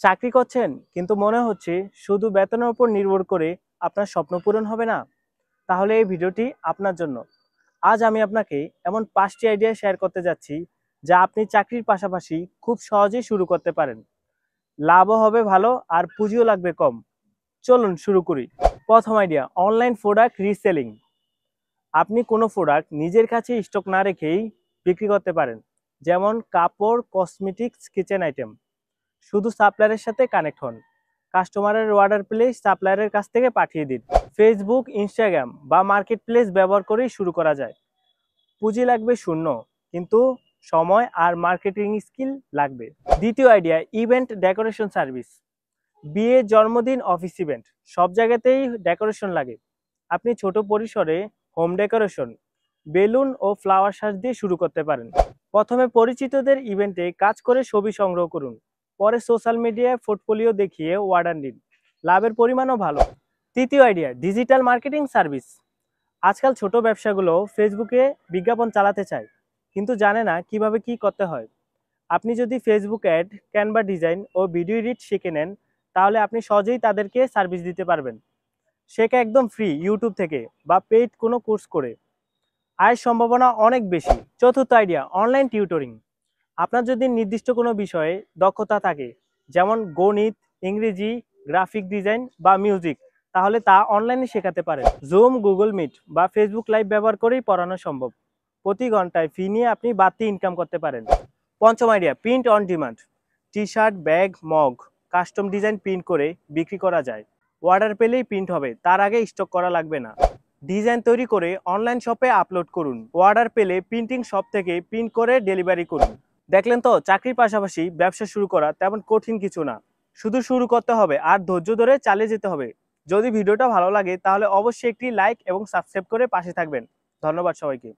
চাকরি করছেন কিন্তু মনে হচ্ছে শুধু বেতনের উপর নির্ভর করে আপনার স্বপ্ন পূরণ হবে না? তাহলে এই ভিডিওটি আপনার জন্য। আজ আমি আপনাকে এমন 5টি আইডিয়া শেয়ার করতে যাচ্ছি যা আপনি চাকরির পাশাপাশি খুব সহজেই শুরু করতে পারেন। লাভও হবে ভালো আর পুঁজিও লাগবে কম। চলুন শুরু করি। প্রথম আইডিয়া, অনলাইন প্রোডাক্ট রিসেলিং। আপনি কোনো প্রোডাক্ট নিজের কাছে স্টক না রেখেই বিক্রি করতে পারেন, যেমন কাপড়, কসমেটিক্স, কিচেন আইটেম। শুধু সাপ্লায়ারের সাথে কানেক্ট হন, কাস্টমারের অর্ডার পেলেই সাপ্লায়ারের কাছ থেকে পাঠিয়ে দিন। ফেসবুক, ইনস্টাগ্রাম বা মার্কেট প্লেস ব্যবহার করেই শুরু করা যায়। পুঁজি লাগবে শূন্য, কিন্তু সময় আর মার্কেটিং স্কিল লাগবে। দ্বিতীয় আইডিয়া, ইভেন্ট ডেকোরেশন সার্ভিস। বিয়ে, জন্মদিন, অফিস ইভেন্ট সব জায়গাতেই ডেকোরেশন লাগে। আপনি ছোট পরিসরে হোম ডেকোরেশন, বেলুন ও ফ্লাওয়ার সাজ দিয়ে শুরু করতে পারেন। প্রথমে পরিচিতদের ইভেন্টে কাজ করে ছবি সংগ্রহ করুন, পরে সোশ্যাল মিডিয়ায় পোর্টফোলিও দেখিয়ে অর্ডার নিন। লাভের পরিমাণও ভালো। তৃতীয় আইডিয়া, ডিজিটাল মার্কেটিং সার্ভিস। আজকাল ছোট ব্যবসাগুলো ফেসবুকে বিজ্ঞাপন চালাতে চায়, কিন্তু জানে না কিভাবে কি করতে হয়। আপনি যদি ফেসবুক অ্যাড, ক্যানভা ডিজাইন ও ভিডিও এডিট শিখে নেন, তাহলে আপনি সহজেই তাদেরকে সার্ভিস দিতে পারবেন। শেখা একদম ফ্রি, ইউটিউব থেকে বা পেইড কোনো কোর্স করে। আয়ের সম্ভাবনা অনেক বেশি। চতুর্থ আইডিয়া, অনলাইন টিউটরিং। আপনার যদি নির্দিষ্ট কোনো বিষয়ে দক্ষতা থাকে, যেমন গণিত, ইংরেজি, গ্রাফিক ডিজাইন বা মিউজিক, তাহলে তা অনলাইনে শেখাতে পারেন। জুম, গুগল মিট বা ফেসবুক লাইভ ব্যবহার করেই পড়ানো সম্ভব। প্রতি ঘন্টায় ফি নিয়ে আপনি বাড়তি ইনকাম করতে পারেন। পঞ্চম idea, print on demand. T shirt, bag, mug custom design print করে বিক্রি করা যায়। অর্ডার পেলেই প্রিন্ট হবে, তার আগে স্টক করা লাগবে না। ডিজাইন তৈরি করে অনলাইন শপে আপলোড করুন, অর্ডার পেলে প্রিন্টিং শপ থেকে প্রিন্ট করে ডেলিভারি করুন। দেখলেন তো, চাকরির পাশাপাশি ব্যবসা শুরু করা তেমন কঠিন কিছু না। শুধু শুরু করতে হবে আর ধৈর্য ধরে চালিয়ে যেতে হবে। যদি ভিডিওটা ভালো লাগে তাহলে অবশ্যই একটি লাইক এবং সাবস্ক্রাইব করে পাশে থাকবেন। ধন্যবাদ সবাইকে।